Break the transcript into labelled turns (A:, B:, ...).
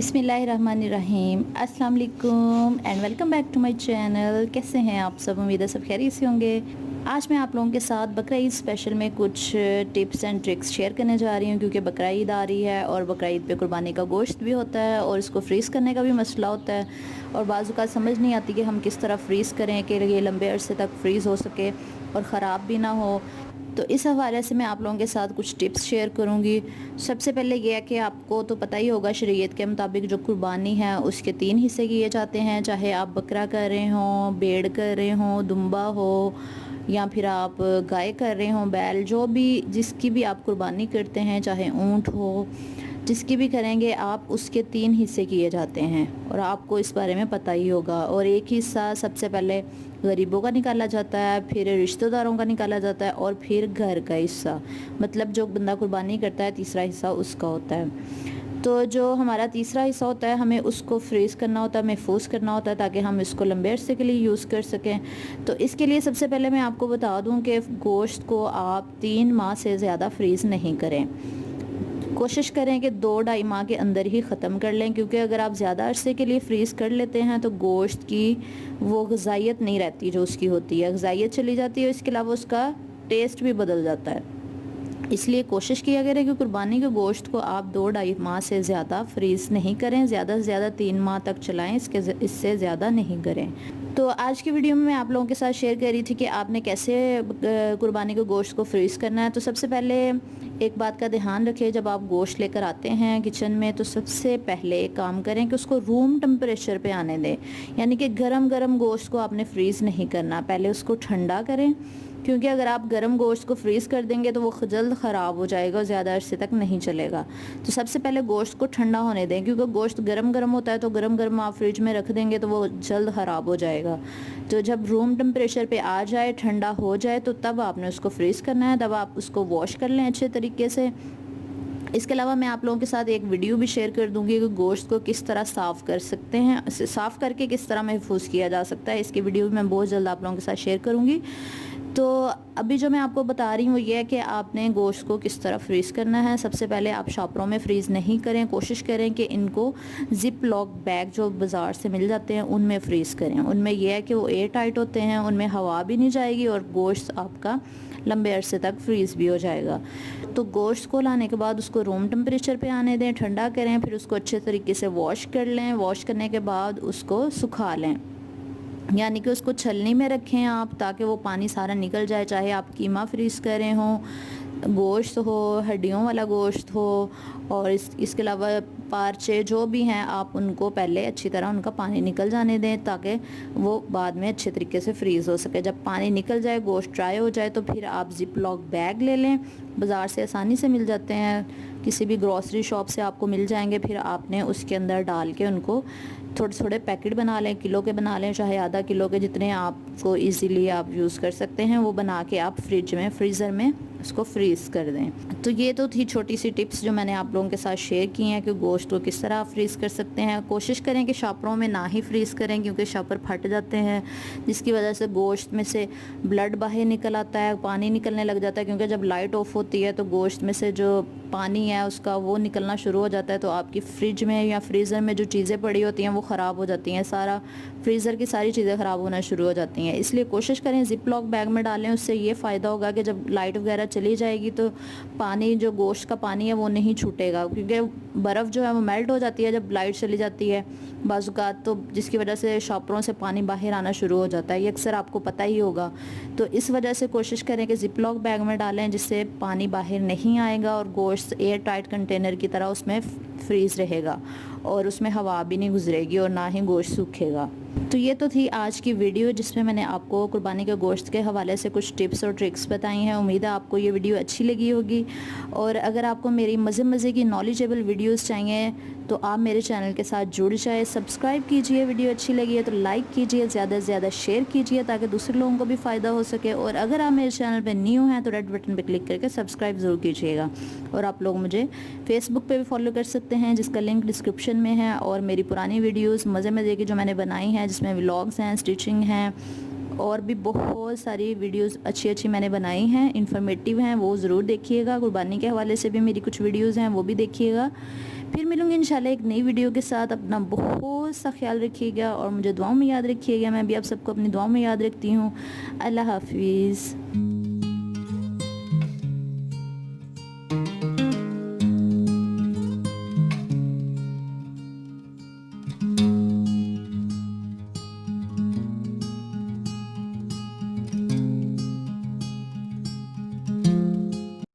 A: बिस्मिल्लाहिर्रहमानिर्रहीम अस्सलाम वालेकुम and welcome back to my channel. कैसे हैं आप सब? उम्मीद है सब खैरियत से होंगे। आज मैं आप लोगों के साथ बकरा ईद स्पेशल में कुछ टिप्स एंड ट्रिक्स शेयर करने जा रही हूँ, क्योंकि बकरा ईद आ रही है और बकरा ईद पे कुर्बानी का गोश्त भी होता है और इसको फ्रीज़ करने का भी मसला होता है और बाज़ औक़ात समझ नहीं आती कि हम किस तरह फ्रीज़ करें कि ये लंबे अरसे तक फ्रीज़ हो सके और ख़राब भी ना हो। तो इस हवाले से मैं आप लोगों के साथ कुछ टिप्स शेयर करूंगी। सबसे पहले ये है कि आपको तो पता ही होगा शरीयत के मुताबिक जो कुर्बानी है उसके 3 हिस्से किए जाते हैं, चाहे आप बकरा कर रहे हों, भेड़ कर रहे हों, दुम्बा हो या फिर आप गाय कर रहे हों, बैल, जो भी जिसकी भी आप कुर्बानी करते हैं, चाहे ऊँट हो, जिसकी भी करेंगे आप, उसके 3 हिस्से किए जाते हैं और आपको इस बारे में पता ही होगा। और एक हिस्सा सबसे पहले गरीबों का निकाला जाता है, फिर रिश्तेदारों का निकाला जाता है और फिर घर का हिस्सा, मतलब जो बंदा कुर्बानी करता है तीसरा हिस्सा उसका होता है। तो जो हमारा तीसरा हिस्सा होता है हमें उसको फ्रीज़ करना होता है, महफूज करना होता है, ताकि हम इसको लंबे अरसे के लिए यूज़ कर सकें। तो इसके लिए सबसे पहले मैं आपको बता दूं कि गोश्त को आप 3 माह से ज़्यादा फ्रीज़ नहीं करें। कोशिश करें कि 2-2.5 माह के अंदर ही ख़त्म कर लें, क्योंकि अगर आप ज़्यादा अरसे के लिए फ्रीज़ कर लेते हैं तो गोश्त की वो ग़िज़ाइयत नहीं रहती जो उसकी होती है, ग़िज़ाइयत चली जाती है, इसके अलावा उसका टेस्ट भी बदल जाता है। इसलिए कोशिश किया करें कि कुर्बानी के गोश्त को आप 2-2.5 माह से ज़्यादा फ्रीज़ नहीं करें, ज़्यादा से ज़्यादा 3 माह तक चलाएं, इससे ज़्यादा नहीं करें। तो आज की वीडियो में मैं आप लोगों के साथ शेयर कर रही थी कि आपने कैसे कुर्बानी के गोश्त को फ्रीज़ करना है। तो सबसे पहले एक बात का ध्यान रखें, जब आप गोश्त लेकर आते हैं किचन में तो सबसे पहले एक काम करें कि उसको रूम टेम्परेचर पे आने दें, यानी कि गरम गरम गोश्त को आपने फ्रीज़ नहीं करना, पहले उसको ठंडा करें, क्योंकि अगर आप गर्म गोश्त को फ्रीज़ कर देंगे तो वो जल्द ख़राब हो जाएगा और ज़्यादा अरसे तक नहीं चलेगा। तो सबसे पहले गोश्त को ठंडा होने दें, क्योंकि गोश्त गरम गरम होता है तो गरम गरम आप फ्रिज में रख देंगे तो वो जल्द ख़राब हो जाएगा। तो जब रूम टेम्परेचर पे आ जाए, ठंडा हो जाए, तो तब आपने उसको फ्रीज़ करना है, तब आप उसको वॉश कर लें अच्छे तरीके से। इसके अलावा मैं आप लोगों के साथ एक वीडियो भी शेयर कर दूंगी कि गोश्त को किस तरह साफ़ कर सकते हैं, साफ़ करके किस तरह महफूज किया जा सकता है। इसकी वीडियो भी मैं बहुत जल्द आप लोगों के साथ शेयर करूंगी। तो अभी जो मैं आपको बता रही हूँ ये है कि आपने गोश्त को किस तरह फ्रीज़ करना है। सबसे पहले आप शॉपरों में फ्रीज़ नहीं करें, कोशिश करें कि इनको ज़िप लॉक बैग जो बाज़ार से मिल जाते हैं उनमें फ्रीज़ करें। उनमें यह है कि वो एयर टाइट होते हैं, उनमें हवा भी नहीं जाएगी और गोश्त आपका लंबे अरसे तक फ्रीज़ भी हो जाएगा। तो गोश्त को लाने के बाद उसको रूम टेम्परेचर पे आने दें, ठंडा करें, फिर उसको अच्छे तरीके से वॉश कर लें। वॉश करने के बाद उसको सुखा लें, यानी कि उसको छलनी में रखें आप, ताकि वो पानी सारा निकल जाए। चाहे आप कीमा फ्रीज़ कर रहे हों, गोश्त हो, हड्डियों वाला गोश्त हो, और इसके अलावा पारचे जो भी हैं, आप उनको पहले अच्छी तरह उनका पानी निकल जाने दें, ताकि वो बाद में अच्छे तरीके से फ्रीज़ हो सके। जब पानी निकल जाए, गोश्त ड्राई हो जाए, तो फिर आप ज़िप लॉक बैग ले लें, बाज़ार से आसानी से मिल जाते हैं, किसी भी ग्रॉसरी शॉप से आपको मिल जाएंगे। फिर आपने उसके अंदर डाल के उनको थोड़े थोड़े पैकेट बना लें, किलो के बना लें, चाहे आधा किलो के, जितने आपको इजीली आप यूज़ कर सकते हैं, वो बना के आप फ्रिज में, फ्रीज़र में उसको फ्रीज़ कर दें। तो ये तो थी छोटी सी टिप्स जो मैंने आप लोगों के साथ शेयर की हैं कि गोश्त को किस तरह फ्रीज़ कर सकते हैं। कोशिश करें कि शॉपरों में ना ही फ्रीज़ करें, क्योंकि शॉपर फट जाते हैं, जिसकी वजह से गोश्त में से ब्लड बाहर निकल आता है, पानी निकलने लग जाता है, क्योंकि जब लाइट ऑफ होती है तो गोश्त में से जो पानी है उसका वो निकलना शुरू हो जाता है। तो आपकी फ्रिज में या फ्रीज़र में जो चीज़ें पड़ी होती हैं वो ख़राब हो जाती हैं, सारा फ्रीज़र की सारी चीज़ें ख़राब होना शुरू हो जाती हैं। इसलिए कोशिश करें ज़िप लॉक बैग में डालें, उससे ये फ़ायदा होगा कि जब लाइट वगैरह चली जाएगी तो पानी, जो गोश्त का पानी है वो नहीं छूटेगा, क्योंकि बर्फ़ जो है वो मेल्ट हो जाती है जब लाइट चली जाती है बाज़ुकात, तो जिसकी वजह से शॉपरों से पानी बाहर आना शुरू हो जाता है। ये अक्सर आपको पता ही होगा। तो इस वजह से कोशिश करें कि ज़िप लॉक बैग में डालें, जिससे पानी बाहर नहीं आएगा और गोश्त एयर टाइट कंटेनर की तरह उसमें फ्रीज़ रहेगा और उसमें हवा भी नहीं गुजरेगी और ना ही गोश्त सूखेगा। तो ये तो थी आज की वीडियो, जिसमें मैंने आपको कुर्बानी के गोश्त के हवाले से कुछ टिप्स और ट्रिक्स बताई हैं। उम्मीद है आपको ये वीडियो अच्छी लगी होगी, और अगर आपको मेरी मज़े की नॉलेजेबल वीडियोस चाहिए तो आप मेरे चैनल के साथ जुड़ जाए, सब्सक्राइब कीजिए। वीडियो अच्छी लगी है तो लाइक कीजिए, ज़्यादा से ज़्यादा शेयर कीजिए, ताकि दूसरे लोगों को भी फ़ायदा हो सके। और अगर आप मेरे चैनल पर न्यू हैं तो रेड बटन पर क्लिक करके सब्सक्राइब ज़रूर कीजिएगा। और आप लोग मुझे फेसबुक पे भी फॉलो कर सकते हैं, जिसका लिंक डिस्क्रिप्शन में है। और मेरी पुरानी वीडियोस मज़े की जो मैंने बनाई हैं, जिसमें व्लॉग्स हैं, स्टिचिंग हैं, और भी बहुत सारी वीडियोस अच्छी मैंने बनाई हैं, इन्फॉर्मेटिव हैं, वो ज़रूर देखिएगा। कुर्बानी के हवाले से भी मेरी कुछ वीडियोस हैं, वो भी देखिएगा। फिर मिलूँगी इंशाल्लाह एक नई वीडियो के साथ। अपना बहुत सा ख्याल रखिएगा और मुझे दुआओं में याद रखिएगा। मैं भी आप सबको अपनी दुआओं में याद रखती हूँ। अल्लाह हाफिज़।